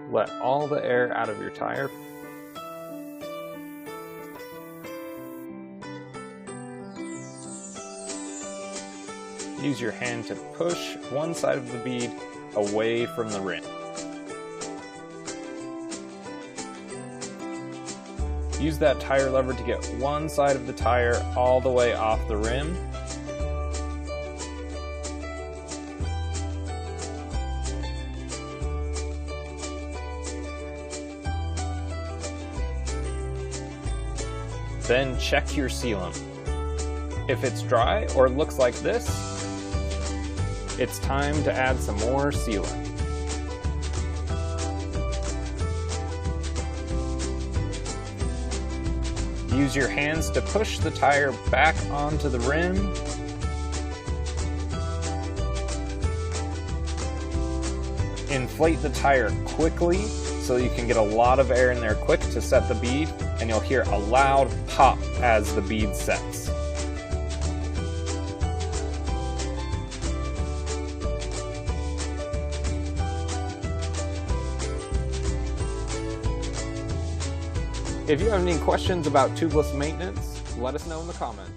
Let all the air out of your tire. Use your hand to push one side of the bead away from the rim. Use that tire lever to get one side of the tire all the way off the rim. Then check your sealant. If it's dry or looks like this, it's time to add some more sealant. Use your hands to push the tire back onto the rim. Inflate the tire quickly so you can get a lot of air in there quick to set the bead, and you'll hear a loud pop as the bead sets. If you have any questions about tubeless maintenance, let us know in the comments.